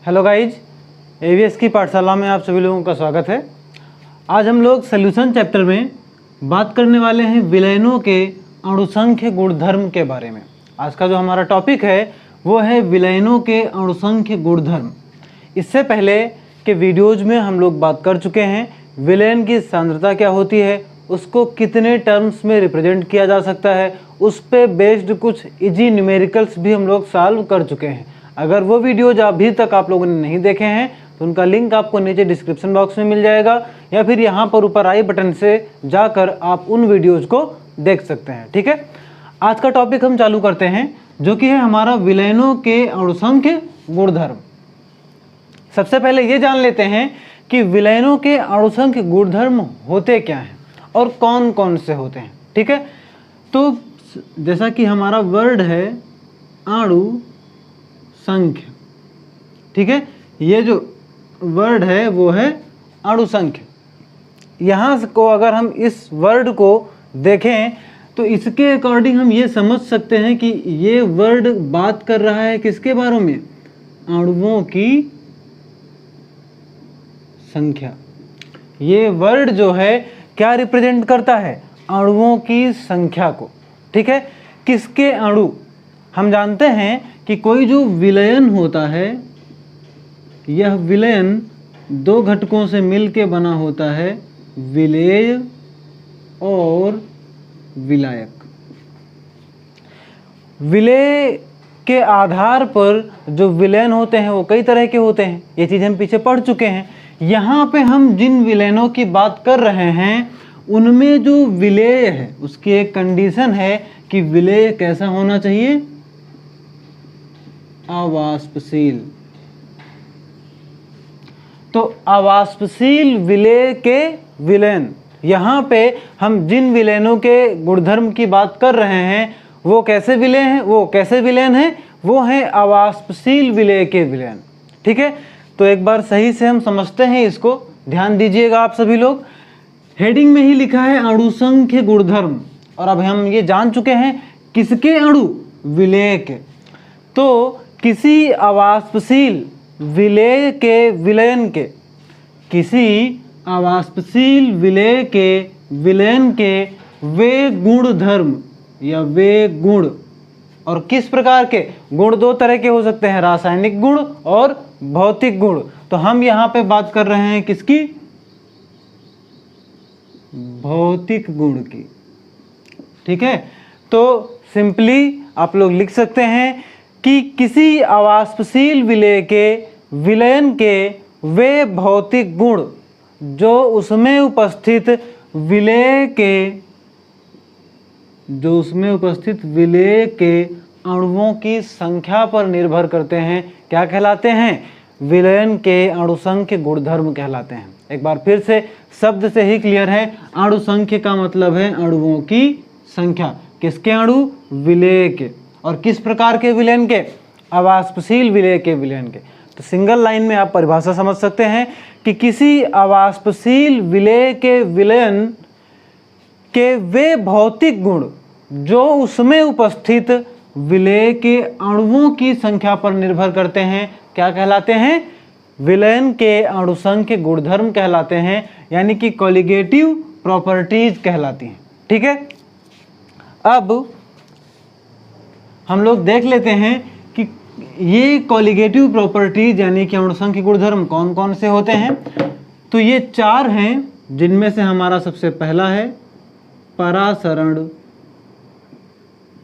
Hello guys, ABS की पाठशाला में आप सभी लोगों का स्वागत है। आज हम लोग सॉल्यूशन चैप्टर में बात करने वाले हैं विलयनों के अणुसंख्य गुणधर्म के बारे में। आज का जो हमारा टॉपिक है वो है विलयनों के अणुसंख्य गुणधर्म। इससे पहले के वीडियोज में हम लोग बात कर चुके हैं विलयन की सांद्रता क्या होती है, उसको कितने टर्म्स में रिप्रेजेंट किया जा सकता है, उस पे बेस्ड कुछ इजी न्यूमेरिकल्स भी हम लोग सॉल्व कर चुके हैं। अगर वो वीडियोज अभी तक आप लोगों ने नहीं देखे हैं तो उनका लिंक आपको नीचे डिस्क्रिप्शन बॉक्स में मिल जाएगा, या फिर यहाँ पर ऊपर आई बटन से जाकर आप उन वीडियोज को देख सकते हैं। ठीक है, आज का टॉपिक हम चालू करते हैं जो कि है हमारा विलयनों के अणुसंख्य गुणधर्म। सबसे पहले ये जान लेते हैं कि विलयनों के अणुसंख्य गुणधर्म होते क्या हैं और कौन कौन से होते हैं। ठीक है, तो जैसा कि हमारा वर्ड है अणु संख्य, ठीक है, ये जो वर्ड है वो है अणुसंख्य। यहाँ को अगर हम इस वर्ड को देखें तो इसके अकॉर्डिंग हम ये समझ सकते हैं कि ये वर्ड बात कर रहा है किसके बारे में, अणुओं की संख्या। ये वर्ड जो है क्या रिप्रेजेंट करता है, अणुओं की संख्या को। ठीक है, किसके अणु, हम जानते हैं कि कोई जो विलयन होता है यह विलयन दो घटकों से मिलके बना होता है, विलेय और विलायक। विलेय के आधार पर जो विलयन होते हैं वो कई तरह के होते हैं, ये चीज़ हम पीछे पढ़ चुके हैं। यहाँ पे हम जिन विलयनों की बात कर रहे हैं उनमें जो विलेय है उसकी एक कंडीशन है कि विलेय कैसा होना चाहिए, अवाष्पशील। तो अवाष्पशील विलेय के विलयन, यहाँ पे हम जिन विलयनों के गुणधर्म की बात कर रहे हैं वो कैसे विलय हैं, वो कैसे विलयन हैं, वो हैं अवाष्पशील विलेय के विलयन। ठीक है, तो एक बार सही से हम समझते हैं इसको, ध्यान दीजिएगा आप सभी लोग। हेडिंग में ही लिखा है अणुसंख्य गुणधर्म, और अब हम ये जान चुके हैं किसके अणु, विलेय के। तो किसी अवाष्पशील विलेय के विलयन के, किसी अवाष्पशील विलेय के विलयन के वे गुणधर्म या वे गुण, और किस प्रकार के गुण, दो तरह के हो सकते हैं, रासायनिक गुण और भौतिक गुण। तो हम यहाँ पे बात कर रहे हैं किसकी, भौतिक गुण की। ठीक है, तो सिंपली आप लोग लिख सकते हैं कि किसी अवाष्पशील विलेय के विलयन के वे भौतिक गुण जो उसमें उपस्थित विलेय के अणुओं की संख्या पर निर्भर करते हैं, क्या कहलाते हैं, विलयन के अणुसंख्य गुणधर्म कहलाते हैं। एक बार फिर से शब्द से ही क्लियर है, अणुसंख्य का मतलब है अणुओं की संख्या। किसके अणु, विलेय के। और किस प्रकार के विलयन के, अवाष्पशील विलेय के विलयन के। तो सिंगल लाइन में आप परिभाषा समझ सकते हैं कि किसी अवाष्पशील विलेय के विलयन के वे भौतिक गुण जो उसमें उपस्थित विलेय के अणुओं की संख्या पर निर्भर करते हैं, क्या कहलाते हैं, विलयन के अणुसंख्य गुणधर्म कहलाते हैं, यानी कि कोलिगेटिव प्रॉपर्टीज कहलाती हैं। ठीक है, अब हम लोग देख लेते हैं कि ये कोलिगेटिव प्रॉपर्टीज यानी कि अणुसंख्य गुणधर्म कौन कौन से होते हैं। तो ये चार हैं, जिनमें से हमारा सबसे पहला है परासरण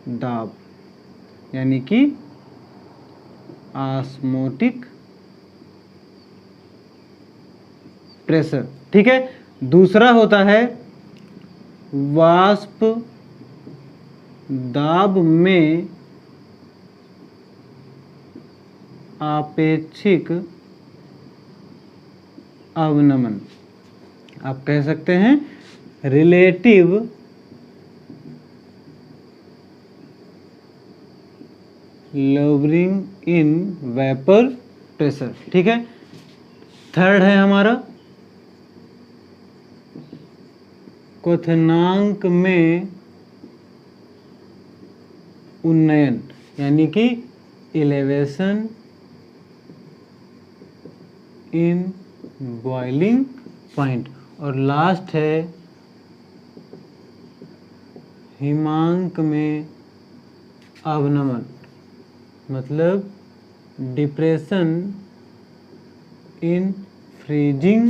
दाब, यानी कि ऑस्मोटिक प्रेशर। ठीक है, दूसरा होता है वाष्प दाब में आपेक्षिक अवनमन, आप कह सकते हैं relative lowering in vapour pressure. ठीक है, थर्ड है हमारा क्वथनांक में उन्नयन, यानी कि इलेवेशन इन बॉइलिंग पॉइंट, और लास्ट है हिमांक में अवनमन, मतलब डिप्रेशन इन फ्रीजिंग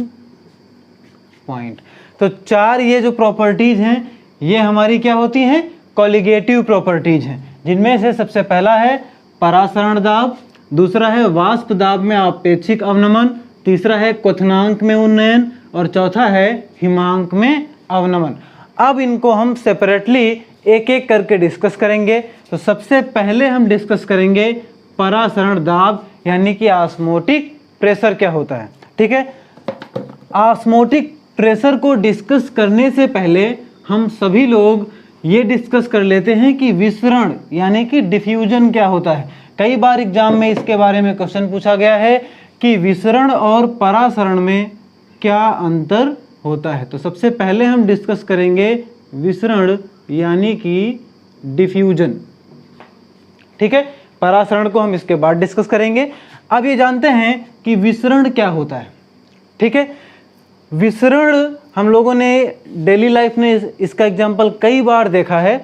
पॉइंट। तो चार ये जो प्रॉपर्टीज हैं ये हमारी क्या होती हैं, कॉलिगेटिव प्रॉपर्टीज हैं, जिनमें से सबसे पहला है परासरण दाब, दूसरा है वाष्प दाब में आपेक्षिक अवनमन, तीसरा है क्वथनांक में उन्नयन, और चौथा है हिमांक में अवनमन। अब इनको हम सेपरेटली एक एक करके डिस्कस करेंगे। तो सबसे पहले हम डिस्कस करेंगे परासरण दाब, यानी कि ऑस्मोटिक प्रेशर क्या होता है। ठीक है, ऑस्मोटिक प्रेशर को डिस्कस करने से पहले हम सभी लोग ये डिस्कस कर लेते हैं कि विसरण यानी कि डिफ्यूजन क्या होता है। कई बार एग्जाम में इसके बारे में क्वेश्चन पूछा गया है कि विसरण और परासरण में क्या अंतर होता है। तो सबसे पहले हम डिस्कस करेंगे विसरण यानी कि डिफ्यूजन। ठीक है, परासरण को हम इसके बाद डिस्कस करेंगे। अब ये जानते हैं कि विसरण क्या होता है। ठीक है, विसरण हम लोगों ने डेली लाइफ में इसका एग्जाम्पल कई बार देखा है।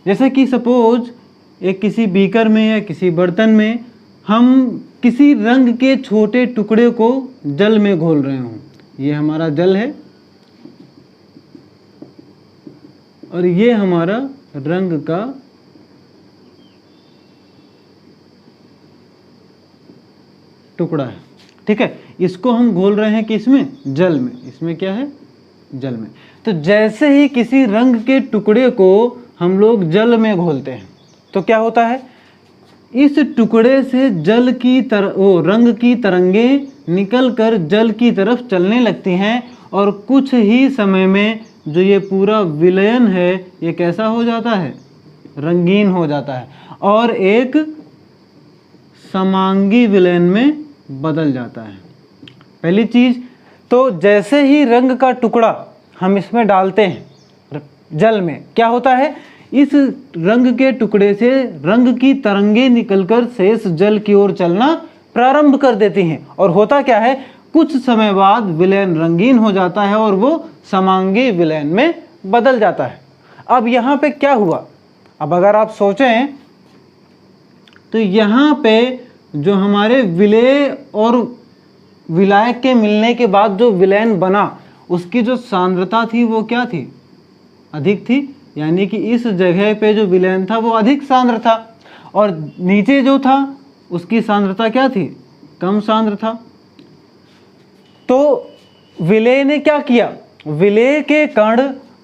जैसे कि सपोज एक किसी बीकर में या किसी बर्तन में हम किसी रंग के छोटे टुकड़े को जल में घोल रहे हों। ये हमारा जल है और ये हमारा रंग का टुकड़ा है। ठीक है, इसको हम घोल रहे हैं किसमें, जल में। इसमें क्या है, जल में। तो जैसे ही किसी रंग के टुकड़े को हम लोग जल में घोलते हैं तो क्या होता है, इस टुकड़े से जल की रंग की तरंगें निकलकर जल की तरफ चलने लगती हैं और कुछ ही समय में जो ये पूरा विलयन है ये कैसा हो जाता है, रंगीन हो जाता है और एक समांगी विलयन में बदल जाता है। पहली चीज तो जैसे ही रंग का टुकड़ा हम इसमें डालते हैं जल में, क्या होता है, इस रंग के टुकड़े से रंग की तरंगें निकलकर शेष जल की ओर चलना प्रारंभ कर देती हैं और होता क्या है, कुछ समय बाद विलयन रंगीन हो जाता है और वो समांगी विलयन में बदल जाता है। अब यहाँ पे क्या हुआ, अब अगर आप सोचें तो यहाँ पे जो हमारे विलेय और विलायक के मिलने के बाद जो विलयन बना उसकी जो सांद्रता थी वो क्या थी, अधिक थी। यानी कि इस जगह पे जो विलयन था वो अधिक सांद्र था और नीचे जो था उसकी सांद्रता क्या थी, कम सांद्र था। तो विलेय ने क्या किया, विलेय के कण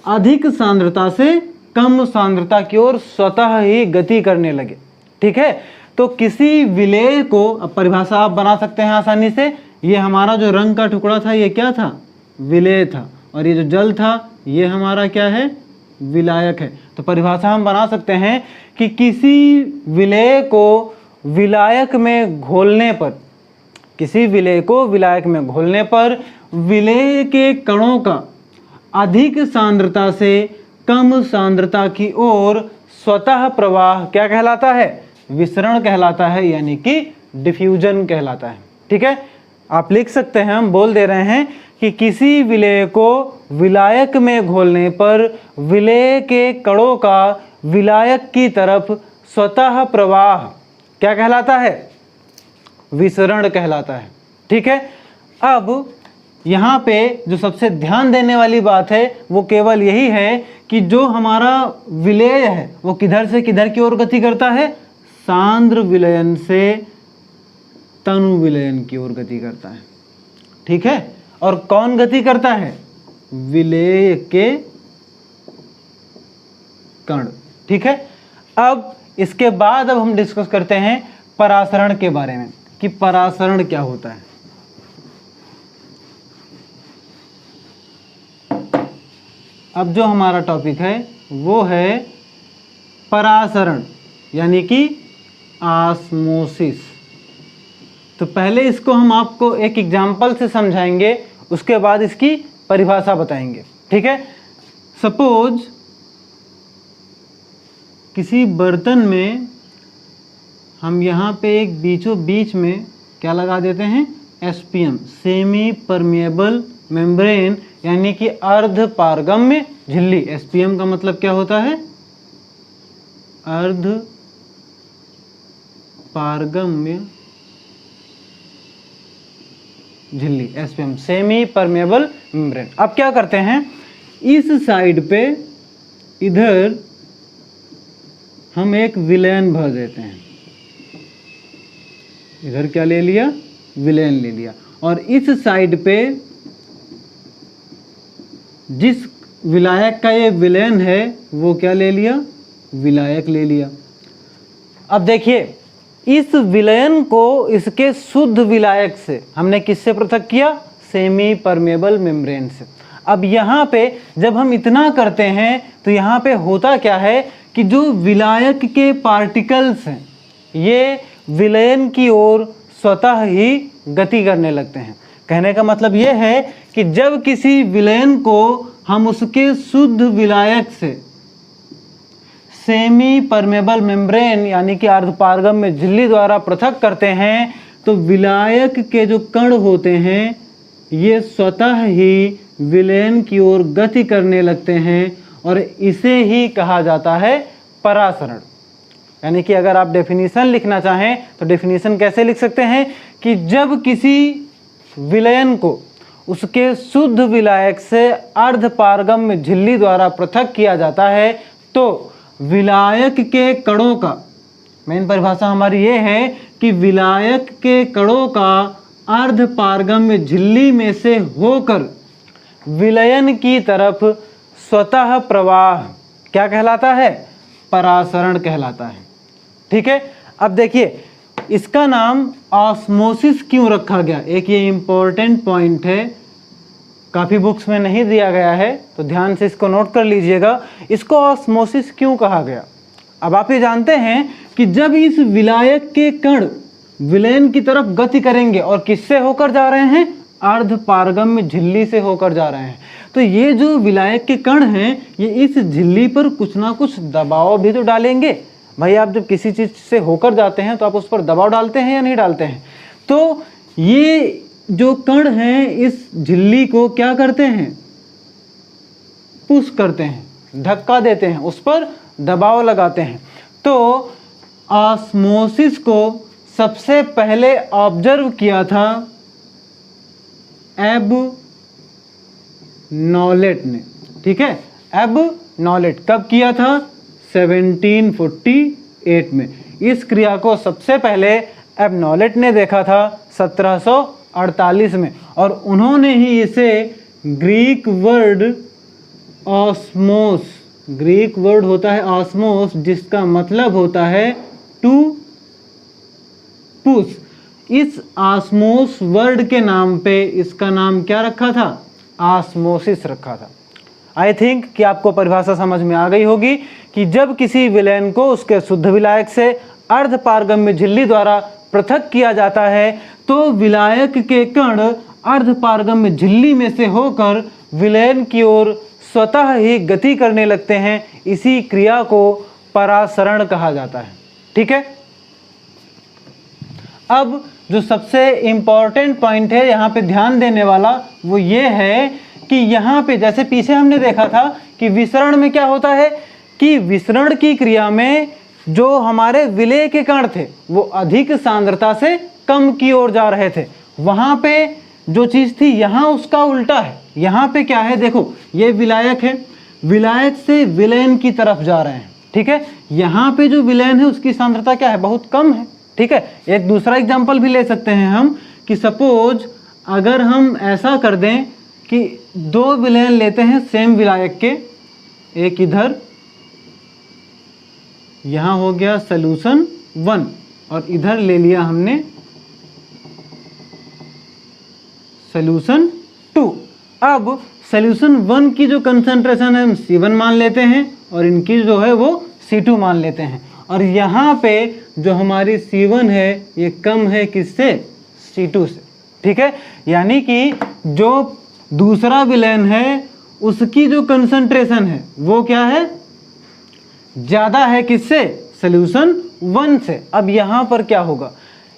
अधिक सांद्रता से कम सांद्रता की ओर स्वतः ही गति करने लगे। ठीक है, तो किसी विलेय को, अब परिभाषा आप बना सकते हैं आसानी से, ये हमारा जो रंग का टुकड़ा था ये क्या था, विलेय था, और ये जो जल था ये हमारा क्या है, विलायक है। तो परिभाषा हम बना सकते हैं कि किसी विलेय को विलायक में घोलने पर, किसी विलेय को विलायक में घोलने पर विलेय के कणों का अधिक सांद्रता से कम सांद्रता की ओर स्वतः प्रवाह क्या कहलाता है, विसरण कहलाता है, यानी कि डिफ्यूजन कहलाता है। ठीक है, आप लिख सकते हैं, हम बोल दे रहे हैं कि किसी विलेय को विलायक में घोलने पर विलेय के कणों का विलायक की तरफ स्वतः प्रवाह क्या कहलाता है, विसरण कहलाता है। ठीक है, अब यहाँ पे जो सबसे ध्यान देने वाली बात है वो केवल यही है कि जो हमारा विलेय है वो किधर से किधर की ओर गति करता है, सांद्र विलयन से तनु विलयन की ओर गति करता है। ठीक है, और कौन गति करता है, विलेय के कण। ठीक है, अब इसके बाद अब हम डिस्कस करते हैं परासरण के बारे में कि परासरण क्या होता है। अब जो हमारा टॉपिक है वो है परासरण यानी कि ऑस्मोसिस। तो पहले इसको हम आपको एक एग्जाम्पल से समझाएंगे, उसके बाद इसकी परिभाषा बताएंगे। ठीक है, सपोज किसी बर्तन में हम यहाँ पे एक बीचों बीच में क्या लगा देते हैं, SPM सेमी परमिएबल मेम्ब्रेन, यानी कि अर्ध पारगम्य झिल्ली। SPM का मतलब क्या होता है? अर्ध पारगम्य झिल्ली, SPM सेमी परमिएबल मेम्ब्रेन। अब क्या करते हैं, इस साइड पे इधर हम एक विलयन भर देते हैं। इधर क्या ले लिया? विलयन ले लिया। और इस साइड पे जिस विलायक का ये विलयन है वो क्या ले लिया? विलायक ले लिया। अब देखिए, इस विलयन को इसके शुद्ध विलायक से हमने किससे पृथक किया? सेमी परमिएबल मेम्ब्रेन से। अब यहाँ पे जब हम इतना करते हैं तो यहाँ पे होता क्या है कि जो विलायक के पार्टिकल्स हैं ये विलयन की ओर स्वतः ही गति करने लगते हैं। कहने का मतलब ये है कि जब किसी विलयन को हम उसके शुद्ध विलायक से सेमी परमेबल मेम्ब्रेन यानी कि अर्धपारगम्य झिल्ली द्वारा पृथक करते हैं तो विलायक के जो कण होते हैं ये स्वतः ही विलयन की ओर गति करने लगते हैं और इसे ही कहा जाता है परासरण। यानी कि अगर आप डेफिनेशन लिखना चाहें तो डेफिनेशन कैसे लिख सकते हैं कि जब किसी विलयन को उसके शुद्ध विलायक से अर्धपारगम्य झिल्ली द्वारा पृथक किया जाता है तो विलायक के कणों का, मेन परिभाषा हमारी ये है कि विलायक के कणों का अर्धपारगम्य झिल्ली में से होकर विलयन की तरफ स्वतः प्रवाह क्या कहलाता है? परासरण कहलाता है। ठीक है, अब देखिए इसका नाम ऑस्मोसिस क्यों रखा गया? एक ये इंपॉर्टेंट पॉइंट है, काफ़ी बुक्स में नहीं दिया गया है तो ध्यान से इसको नोट कर लीजिएगा। इसको ऑस्मोसिस क्यों कहा गया? अब आप ये जानते हैं कि जब इस विलायक के कण विलयन की तरफ गति करेंगे और किससे होकर जा रहे हैं? अर्धपारगम्य झिल्ली से होकर जा रहे हैं, तो ये जो विलायक के कण हैं ये इस झिल्ली पर कुछ ना कुछ दबाव भी तो डालेंगे। भाई आप जब किसी चीज़ से होकर जाते हैं तो आप उस पर दबाव डालते हैं या नहीं डालते हैं? तो ये जो कण हैं इस झिल्ली को क्या करते हैं? पुश करते हैं, धक्का देते हैं, उस पर दबाव लगाते हैं। तो ऑस्मोसिस को सबसे पहले ऑब्जर्व किया था एब नॉलेट ने। ठीक है, एब नॉलेट कब किया था? 1748 में। इस क्रिया को सबसे पहले एब नॉलेट ने देखा था 1748 में और उन्होंने ही इसे ग्रीक वर्ड ऑस्मोस, ग्रीक वर्ड होता है ऑस्मोस जिसका मतलब होता है टू पुश। इस ऑस्मोस वर्ड के नाम पे इसका नाम क्या रखा था? ऑस्मोसिस रखा था। आई थिंक कि आपको परिभाषा समझ में आ गई होगी कि जब किसी विलयन को उसके शुद्ध विलायक से अर्धपारगम्य झिल्ली द्वारा पृथक किया जाता है तो विलायक के कण अर्धपारगम्य झिल्ली में से होकर विलयन की ओर स्वतः ही गति करने लगते हैं। इसी क्रिया को परासरण कहा जाता है। ठीक है, अब जो सबसे इम्पॉर्टेंट पॉइंट है यहाँ पे ध्यान देने वाला वो ये है कि यहाँ पे जैसे पीछे हमने देखा था कि विसरण में क्या होता है कि विसरण की क्रिया में जो हमारे विलय के कण थे वो अधिक सांद्रता से कम की ओर जा रहे थे। वहाँ पे जो चीज़ थी यहाँ उसका उल्टा है। यहाँ पे क्या है? देखो ये विलायक है, विलायक से विलयन की तरफ जा रहे हैं। ठीक है, यहाँ पे जो विलयन है उसकी सांद्रता क्या है? बहुत कम है। ठीक है, एक दूसरा एग्जाम्पल भी ले सकते हैं हम कि सपोज अगर हम ऐसा कर दें कि दो विलयन लेते हैं सेम विलायक के, एक इधर, यहाँ हो गया सॉल्यूशन 1 और इधर ले लिया हमने सॉल्यूशन 2। अब सॉल्यूशन 1 की जो कंसंट्रेशन है हम C1 मान लेते हैं और इनकी जो है वो C2 मान लेते हैं और यहाँ पे जो हमारी C1 है ये कम है किससे? C2 से। ठीक है, यानी कि जो दूसरा विलयन है उसकी जो कंसंट्रेशन है वो क्या है? ज़्यादा है किससे? सॉल्यूशन 1 से। अब यहाँ पर क्या होगा?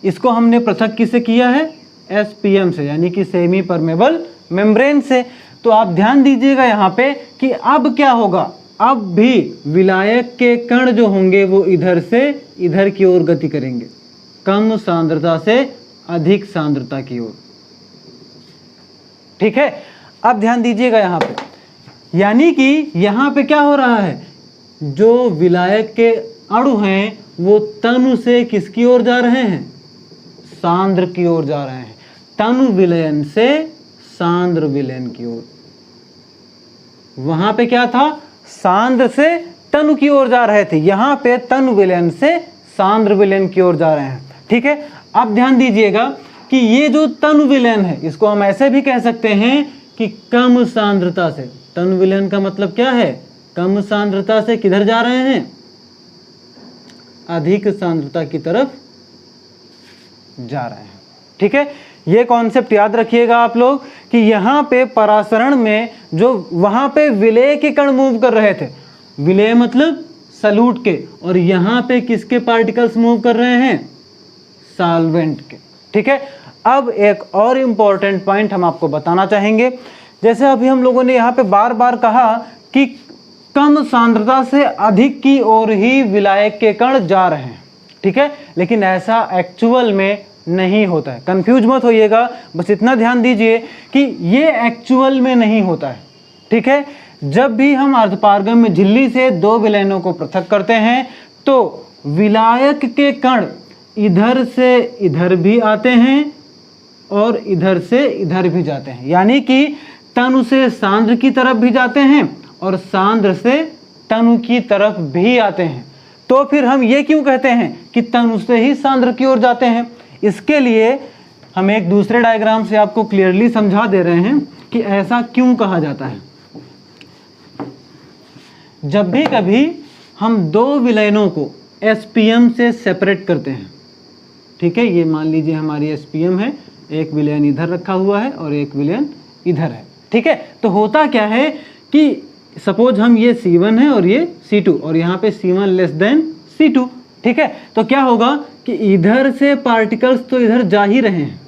इसको हमने पृथक किससे किया है? SPM से, यानी कि सेमी परमेबल मेम्ब्रेन से। तो आप ध्यान दीजिएगा यहाँ पे कि अब क्या होगा, अब भी विलायक के कण जो होंगे वो इधर से इधर की ओर गति करेंगे, कम सांद्रता से अधिक सांद्रता की ओर। ठीक है, अब ध्यान दीजिएगा यहाँ पे, यानी कि यहाँ पे क्या हो रहा है, जो विलायक के अणु हैं वो तनु से किसकी ओर जा रहे हैं, सांद्र की ओर जा रहे हैं, तनु विलयन से सांद्र विलयन की ओर। वहां पे क्या था, सांद्र से तनु की ओर जा रहे थे, यहां पे तनु विलयन से सांद्र विलयन की ओर जा रहे हैं। ठीक है, अब ध्यान दीजिएगा कि ये जो तनु विलयन है इसको हम ऐसे भी कह सकते हैं कि कम सांद्रता से, तनु विलयन का मतलब क्या है, कम सांद्रता से किधर जा रहे हैं, अधिक सांद्रता की तरफ जा रहे हैं। ठीक है, ये कॉन्सेप्ट याद रखिएगा आप लोग कि यहाँ पे परासरण में जो वहां पे विलेय के कण मूव कर रहे थे, विलेय मतलब सल्यूट के, और यहाँ पे किसके पार्टिकल्स मूव कर रहे हैं, सॉल्वेंट के। ठीक है, अब एक और इम्पॉर्टेंट पॉइंट हम आपको बताना चाहेंगे, जैसे अभी हम लोगों ने यहाँ पे बार बार कहा कि कम सांद्रता से अधिक की ओर ही विलायक के कण जा रहे हैं। ठीक है, लेकिन ऐसा एक्चुअल में नहीं होता है, कंफ्यूज मत होइएगा, बस इतना ध्यान दीजिए कि ये एक्चुअल में नहीं होता है। ठीक है, जब भी हम अर्धपारगम में झिल्ली से दो विलयनों को पृथक करते हैं तो विलायक के कण इधर से इधर भी आते हैं और इधर से इधर भी जाते हैं, यानी कि तनु से सांद्र की तरफ भी जाते हैं और सांद्र से तनु की तरफ भी आते हैं। तो फिर हम ये क्यों कहते हैं कि तनु से ही सांद्र की ओर जाते हैं, इसके लिए हम एक दूसरे डायग्राम से आपको क्लियरली समझा दे रहे हैं कि ऐसा क्यों कहा जाता है। जब भी कभी हम दो विलयनों को SPM से सेपरेट करते हैं, ठीक है, ये मान लीजिए हमारी SPM है, एक विलयन इधर रखा हुआ है और एक विलयन इधर है। ठीक है, तो होता क्या है कि सपोज हम ये C1 है और ये C2 और यहाँ पे C1 लेस देन C2। ठीक है, तो क्या होगा कि इधर से पार्टिकल्स तो इधर जा ही रहे हैं,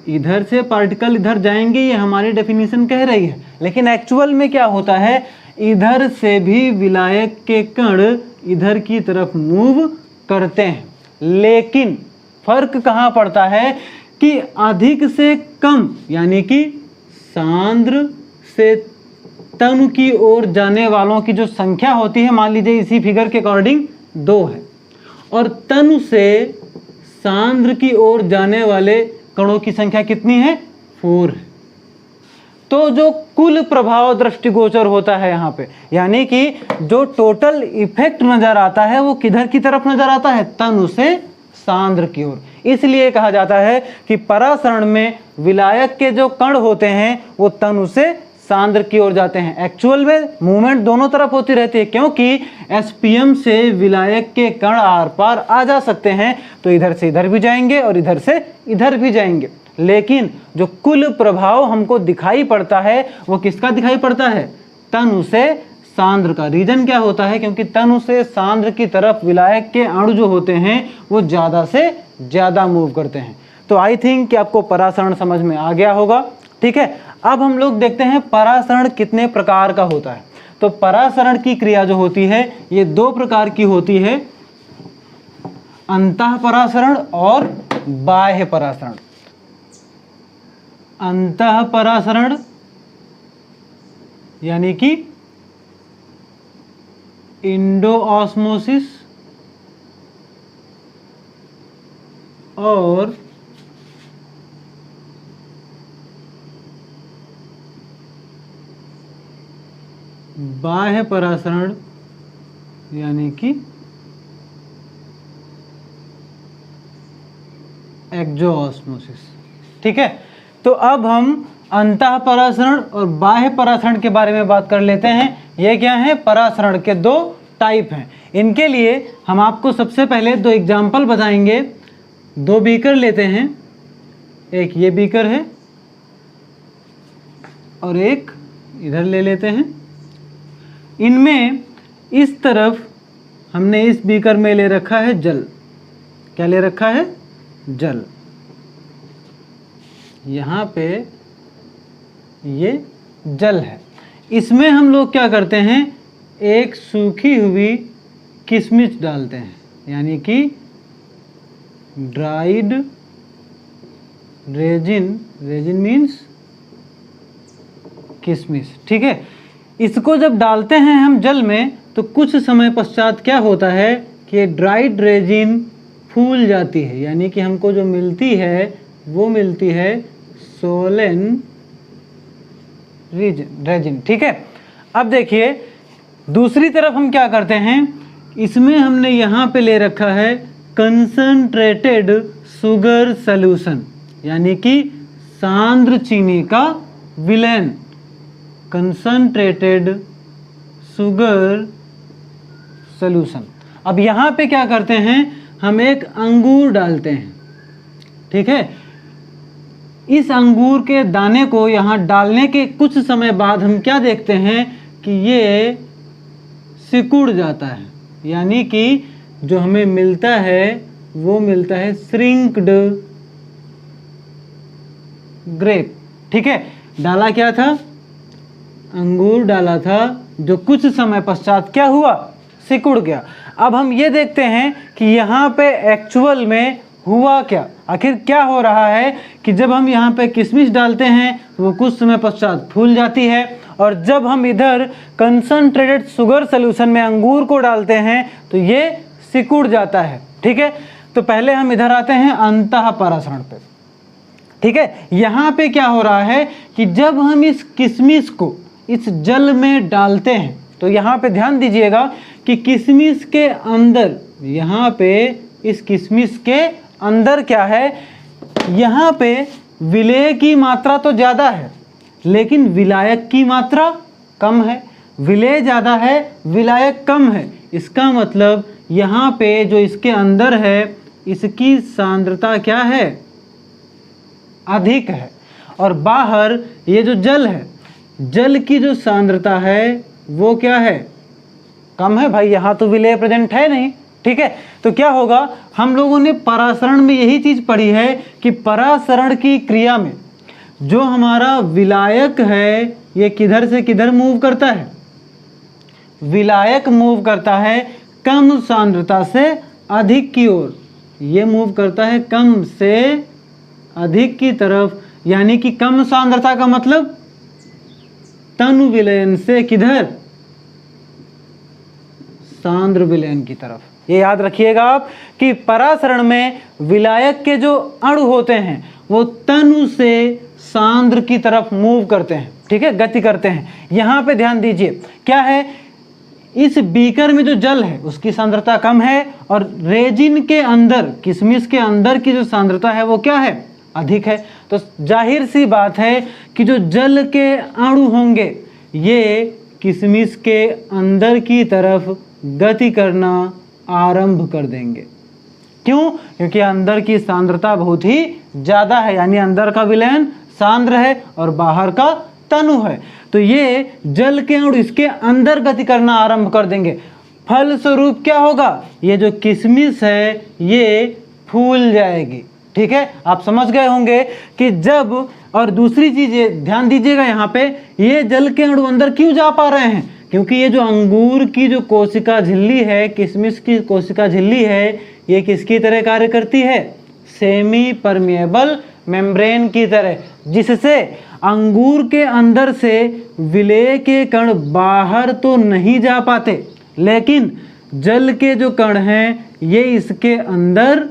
इधर से पार्टिकल इधर जाएंगे, ये हमारी डेफिनेशन कह रही है, लेकिन एक्चुअल में क्या होता है, इधर से भी विलायक के कण इधर की तरफ मूव करते हैं, लेकिन फर्क कहाँ पड़ता है कि अधिक से कम, यानी कि सांद्र से तनु की ओर जाने वालों की जो संख्या होती है, मान लीजिए इसी फिगर के अकॉर्डिंग 2 है, और तनु से सांद्र की ओर जाने वाले कणों की संख्या कितनी है, 4 है। तो जो कुल प्रभाव दृष्टिगोचर होता है यहाँ पे, यानी कि जो टोटल इफेक्ट नजर आता है वो किधर की तरफ नजर आता है, तनु से सांद्र की ओर। इसलिए कहा जाता है कि परासरण में विलायक के जो कण होते हैं वो तनु से सांद्र की ओर जाते हैं। एक्चुअल में मूवमेंट दोनों तरफ होती रहती है, क्योंकि SPM से विलायक के कण आर पार आ जा सकते हैं, तो इधर से इधर भी जाएंगे और इधर से इधर भी जाएंगे, लेकिन जो कुल प्रभाव हमको दिखाई पड़ता है वो किसका दिखाई पड़ता है, तनु से सांद्र का। रीजन क्या होता है, क्योंकि तनु से सांद्र की तरफ विलायक के अणु जो होते हैं वो ज़्यादा से ज़्यादा मूव करते हैं। तो आई थिंक कि आपको परासरण समझ में आ गया होगा। ठीक है, अब हम लोग देखते हैं परासरण कितने प्रकार का होता है। तो परासरण की क्रिया जो होती है ये 2 प्रकार की होती है, अंतः परासरण और बाह्य परासरण। अंतः परासरण यानी कि इंडोऑस्मोसिस और बाह्य परासरण यानी कि एक्सोऑस्मोसिस। ठीक है, तो अब हम अंतः परासरण और बाह्य परासरण के बारे में बात कर लेते हैं। ये क्या है, परासरण के 2 टाइप हैं। इनके लिए हम आपको सबसे पहले 2 एग्जाम्पल बताएंगे। 2 बीकर लेते हैं, एक ये बीकर है और एक इधर ले लेते हैं। इनमें इस तरफ हमने इस बीकर में ले रखा है जल। क्या ले रखा है, जल। यहाँ पे ये जल है, इसमें हम लोग क्या करते हैं, एक सूखी हुई किशमिश डालते हैं, यानी कि ड्राइड रेजिन, रेजिन मीन्स किशमिश, ठीक है। इसको जब डालते हैं हम जल में तो कुछ समय पश्चात क्या होता है कि ड्राइड रेजिन फूल जाती है, यानी कि हमको जो मिलती है वो मिलती है सोलेन रेजिन, ठीक है। अब देखिए दूसरी तरफ हम क्या करते हैं, इसमें हमने यहाँ पे ले रखा है कंसंट्रेटेड शुगर सॉल्यूशन, यानी कि सांद्र चीनी का विलयन, कंसंट्रेटेड शुगर सॉल्यूशन। अब यहाँ पे क्या करते हैं, हम एक अंगूर डालते हैं, ठीक है। इस अंगूर के दाने को यहाँ डालने के कुछ समय बाद हम क्या देखते हैं कि ये सिकुड़ जाता है, यानी कि जो हमें मिलता है वो मिलता है श्रिंक्ड ग्रेप, ठीक है। डाला क्या था, अंगूर डाला था, जो कुछ समय पश्चात क्या हुआ, सिकुड़ गया। अब हम ये देखते हैं कि यहाँ पे एक्चुअल में हुआ क्या, आखिर क्या हो रहा है कि जब हम यहाँ पे किशमिश डालते हैं तो वो कुछ समय पश्चात फूल जाती है, और जब हम इधर कंसंट्रेटेड शुगर सॉल्यूशन में अंगूर को डालते हैं तो ये सिकुड़ जाता है, ठीक है। तो पहले हम इधर आते हैं अंतः परासरण पे, ठीक है। यहाँ पे क्या हो रहा है कि जब हम इस किशमिश को इस जल में डालते हैं तो यहाँ पे ध्यान दीजिएगा कि किशमिश के अंदर, यहाँ पे इस किशमिश के अंदर क्या है, यहाँ पे विलेय की मात्रा तो ज़्यादा है लेकिन विलायक की मात्रा कम है। विलेय ज़्यादा है, विलायक कम है, इसका मतलब यहाँ पे जो इसके अंदर है इसकी सांद्रता क्या है, अधिक है, और बाहर ये जो जल है, जल की जो सांद्रता है वो क्या है, कम है। भाई यहाँ तो विलेय प्रेजेंट है नहीं, ठीक है। तो क्या होगा, हम लोगों ने परासरण में यही चीज़ पढ़ी है कि परासरण की क्रिया में जो हमारा विलायक है ये किधर से किधर मूव करता है, विलायक मूव करता है कम सांद्रता से अधिक की ओर, ये मूव करता है कम से अधिक की तरफ, यानी कि कम सांद्रता का मतलब तनु विलयन से किधर, सांद्र विलयन की तरफ। ये याद रखिएगा आप कि परासरण में विलायक के जो अणु होते हैं वो तनु से सांद्र की तरफ मूव करते हैं, ठीक है, गति करते हैं। यहाँ पे ध्यान दीजिए क्या है, इस बीकर में जो जल है उसकी सांद्रता कम है, और रेजिन के अंदर, किशमिश के अंदर की जो सांद्रता है वो क्या है, अधिक है। तो जाहिर सी बात है कि जो जल के अणु होंगे ये किशमिश के अंदर की तरफ गति करना आरंभ कर देंगे। क्यों? क्योंकि अंदर की सांद्रता बहुत ही ज़्यादा है, यानी अंदर का विलयन सांद्र है और बाहर का तनु है। तो ये जल के अणु इसके अंदर गति करना आरंभ कर देंगे। फलस्वरूप क्या होगा, ये जो किशमिश है ये फूल जाएगी, ठीक है। आप समझ गए होंगे कि जब, और दूसरी चीज़ ध्यान दीजिएगा यहाँ पे, ये जल के अणु अंदर क्यों जा पा रहे हैं, क्योंकि ये जो अंगूर की जो कोशिका झिल्ली है, किशमिश की कोशिका झिल्ली है, ये किसकी तरह कार्य करती है, सेमी परमिएबल मेम्ब्रेन की तरह, जिससे अंगूर के अंदर से विलेय के कण बाहर तो नहीं जा पाते, लेकिन जल के जो कण हैं ये इसके अंदर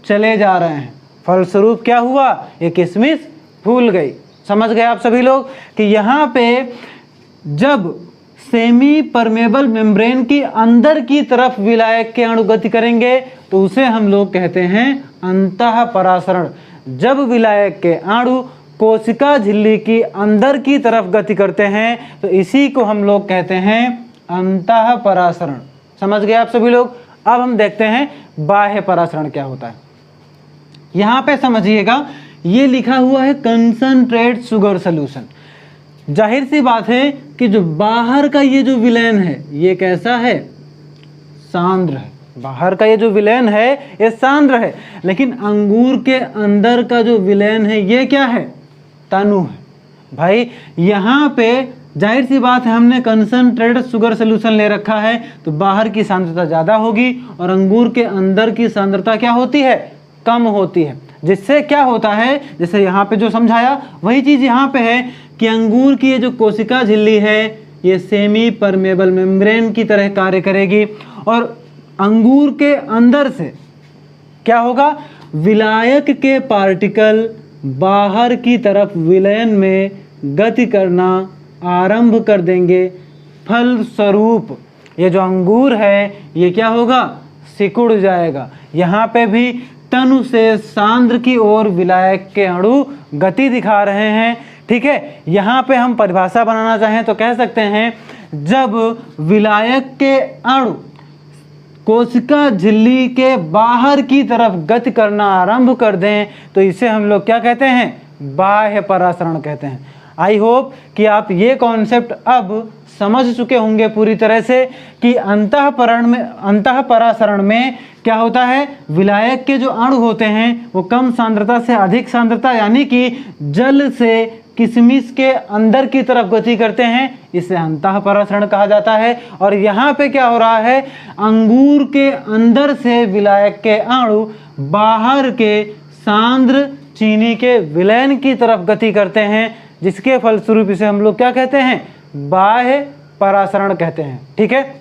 चले जा रहे हैं। फलस्वरूप क्या हुआ, ये किशमिश फूल गई। समझ गए आप सभी लोग कि यहाँ पे जब सेमी परमेबल मेम्ब्रेन की अंदर की तरफ विलायक के अणु गति करेंगे तो उसे हम लोग कहते हैं अंतः परासरण। जब विलायक के अणु कोशिका झिल्ली की अंदर की तरफ गति करते हैं तो इसी को हम लोग कहते हैं अंतः परासरण। समझ गए आप सभी लोग। अब हम देखते हैं बाह्य परासरण क्या होता है। यहाँ पे समझिएगा, ये लिखा हुआ है कंसंट्रेट शुगर सॉल्यूशन। जाहिर सी बात है कि जो बाहर का ये जो विलयन है ये कैसा है, सांद्र है, बाहर का ये जो विलयन है ये सांद्र है, लेकिन अंगूर के अंदर का जो विलयन है ये क्या है, तनु है। भाई यहाँ पे जाहिर सी बात है, हमने कंसंट्रेटेड शुगर सोल्यूशन ले रखा है तो बाहर की सांद्रता ज़्यादा होगी और अंगूर के अंदर की सांद्रता क्या होती है, कम होती है। जिससे क्या होता है, जैसे यहाँ पे जो समझाया वही चीज़ यहाँ पे है कि अंगूर की ये जो कोशिका झिल्ली है ये सेमी परमेबल मेम्ब्रेन की तरह कार्य करेगी और अंगूर के अंदर से क्या होगा, विलायक के पार्टिकल बाहर की तरफ विलयन में गति करना आरंभ कर देंगे। फलस्वरूप ये जो अंगूर है ये क्या होगा, सिकुड़ जाएगा। यहाँ पे भी तनु से सांद्र की ओर विलायक के अणु गति दिखा रहे हैं। ठीक है, यहाँ पे हम परिभाषा बनाना चाहें तो कह सकते हैं, जब विलायक के अणु कोशिका झिल्ली के बाहर की तरफ गति करना आरंभ कर दें तो इसे हम लोग क्या कहते हैं, बाह्य परासरण कहते हैं। आई होप कि आप ये कॉन्सेप्ट अब समझ चुके होंगे पूरी तरह से कि अंतः परासरण में क्या होता है, विलायक के जो अणु होते हैं वो कम सांद्रता से अधिक सांद्रता यानी कि जल से किशमिश के अंदर की तरफ गति करते हैं, इसे अंतः परासरण कहा जाता है। और यहाँ पे क्या हो रहा है, अंगूर के अंदर से विलायक के अणु बाहर के सांद्र चीनी के विलयन की तरफ गति करते हैं, जिसके फलस्वरूप इसे हम लोग क्या कहते हैं, बाह्य परासरण कहते हैं। ठीक है,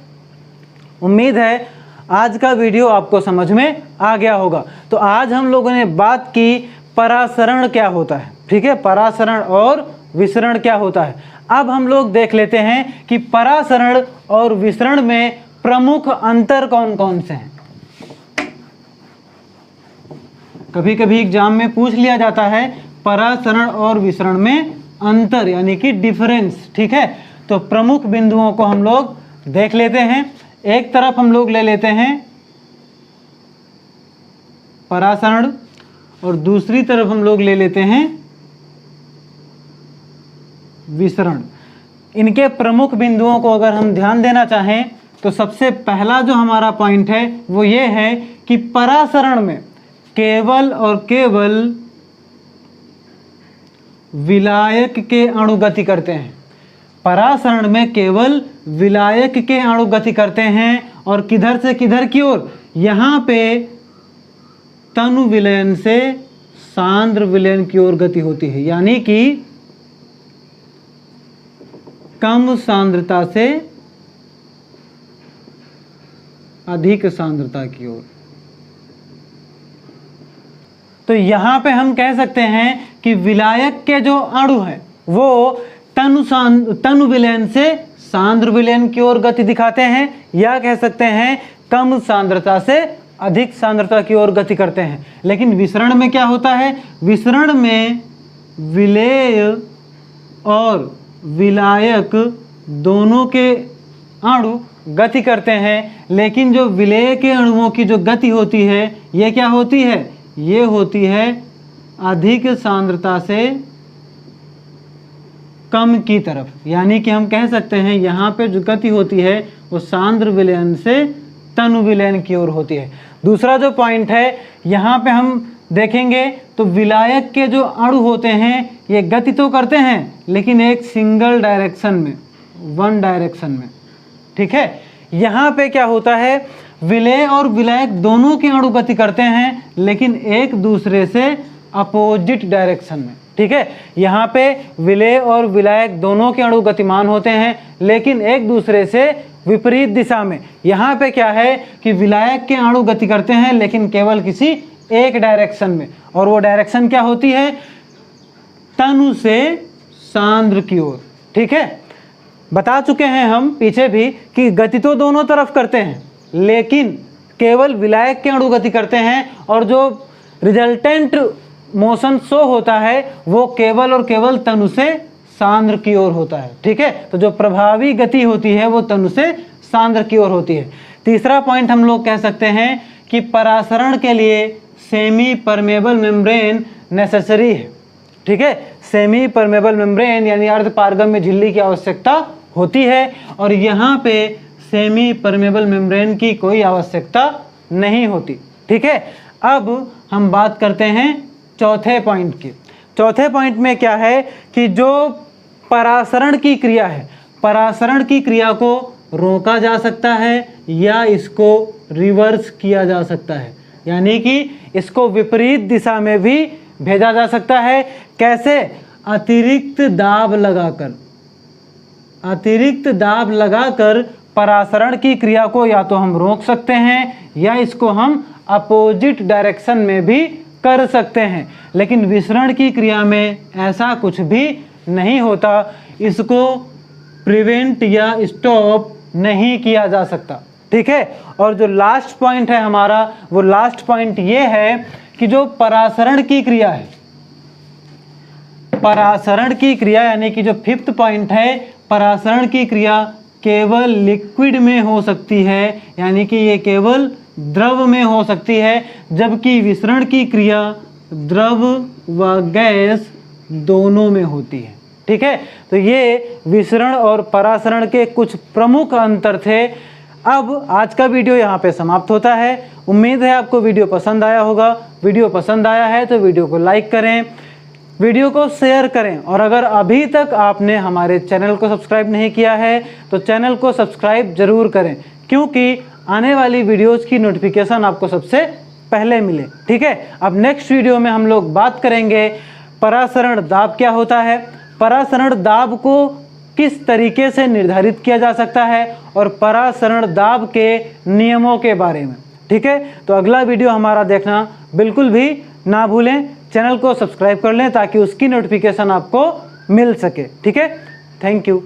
उम्मीद है आज का वीडियो आपको समझ में आ गया होगा। तो आज हम लोगों ने बात की परासरण क्या होता है। ठीक है, परासरण और विसरण क्या होता है। अब हम लोग देख लेते हैं कि परासरण और विसरण में प्रमुख अंतर कौन कौन से हैं। कभी कभी एग्जाम में पूछ लिया जाता है परासरण और विसरण में अंतर यानी कि डिफरेंस। ठीक है, तो प्रमुख बिंदुओं को हम लोग देख लेते हैं। एक तरफ हम लोग ले लेते हैं परासरण और दूसरी तरफ हम लोग ले लेते हैं विसरण। इनके प्रमुख बिंदुओं को अगर हम ध्यान देना चाहें तो सबसे पहला जो हमारा पॉइंट है वो ये है कि परासरण में केवल और केवल विलायक के अणु गति करते हैं। परासरण में केवल विलायक के अणु गति करते हैं और किधर से किधर की ओर, यहाँ पे तनु विलयन से सांद्र विलयन की ओर गति होती है, यानी कि कम सांद्रता से अधिक सांद्रता की ओर। तो यहाँ पे हम कह सकते हैं कि विलायक के जो अणु हैं वो तनु विलयन से सांद्र विलयन की ओर गति दिखाते हैं, या कह सकते हैं कम सांद्रता से अधिक सांद्रता की ओर गति करते हैं। लेकिन विसरण में क्या होता है, विसरण में विलेय और विलायक दोनों के अणु गति करते हैं, लेकिन जो विलेय के अणुओं की जो गति होती है ये क्या होती है, ये होती है अधिक सांद्रता से कम की तरफ। यानी कि हम कह सकते हैं यहाँ पे जो गति होती है वो सांद्र विलयन से तनु विलयन की ओर होती है। दूसरा जो पॉइंट है यहाँ पे हम देखेंगे तो विलायक के जो अणु होते हैं ये गति तो करते हैं लेकिन एक सिंगल डायरेक्शन में, वन डायरेक्शन में। ठीक है, यहाँ पे क्या होता है, विलेय और विलायक दोनों के अणु गति करते हैं लेकिन एक दूसरे से अपोजिट डायरेक्शन में। ठीक है, यहाँ पे विलेय और विलायक दोनों के अणु गतिमान होते हैं लेकिन एक दूसरे से विपरीत दिशा में। यहाँ पे क्या है कि विलायक के अणु गति करते हैं लेकिन केवल किसी एक डायरेक्शन में, और वो डायरेक्शन क्या होती है, तनु से सांद्र की ओर। ठीक है, बता चुके हैं हम पीछे भी कि गति तो दोनों तरफ करते हैं लेकिन केवल विलायक के अणु गति करते हैं और जो रिजल्टेंट मोशन शो होता है वो केवल और केवल तनु से सांद्र की ओर होता है। ठीक है, तो जो प्रभावी गति होती है वो तनु से सांद्र की ओर होती है। तीसरा पॉइंट हम लोग कह सकते हैं कि परासरण के लिए सेमी परमेबल मेम्ब्रेन नेसेसरी है। ठीक है, सेमी परमेबल मेम्ब्रेन यानी अर्ध पारगम्य झिल्ली की आवश्यकता होती है और यहाँ पे सेमी परमेबल मेम्ब्रेन की कोई आवश्यकता नहीं होती। ठीक है, अब हम बात करते हैं चौथे पॉइंट की। चौथे पॉइंट में क्या है कि जो परासरण की क्रिया है, परासरण की क्रिया को रोका जा सकता है या इसको रिवर्स किया जा सकता है, यानी कि इसको विपरीत दिशा में भी भेजा जा सकता है। कैसे? अतिरिक्त दाब लगाकर, अतिरिक्त दाब लगाकर परासरण की क्रिया को या तो हम रोक सकते हैं या इसको हम अपोजिट डायरेक्शन में भी कर सकते हैं। लेकिन विसरण की क्रिया में ऐसा कुछ भी नहीं होता, इसको प्रिवेंट या स्टॉप नहीं किया जा सकता। ठीक है, और जो लास्ट पॉइंट है हमारा, वो लास्ट पॉइंट ये है कि जो परासरण की क्रिया है, परासरण की क्रिया यानी कि जो फिफ्थ पॉइंट है, परासरण की क्रिया केवल लिक्विड में हो सकती है, यानी कि ये केवल द्रव में हो सकती है, जबकि विसरण की क्रिया द्रव व गैस दोनों में होती है। ठीक है, तो ये विसरण और परासरण के कुछ प्रमुख अंतर थे। अब आज का वीडियो यहाँ पे समाप्त होता है। उम्मीद है आपको वीडियो पसंद आया होगा। वीडियो पसंद आया है तो वीडियो को लाइक करें, वीडियो को शेयर करें, और अगर अभी तक आपने हमारे चैनल को सब्सक्राइब नहीं किया है तो चैनल को सब्सक्राइब जरूर करें, क्योंकि आने वाली वीडियोज़ की नोटिफिकेशन आपको सबसे पहले मिले। ठीक है, अब नेक्स्ट वीडियो में हम लोग बात करेंगे परासरण दाब क्या होता है, परासरण दाब को किस तरीके से निर्धारित किया जा सकता है, और परासरण दाब के नियमों के बारे में। ठीक है, तो अगला वीडियो हमारा देखना बिल्कुल भी ना भूलें। चैनल को सब्सक्राइब कर लें ताकि उसकी नोटिफिकेशन आपको मिल सके। ठीक है, थैंक यू।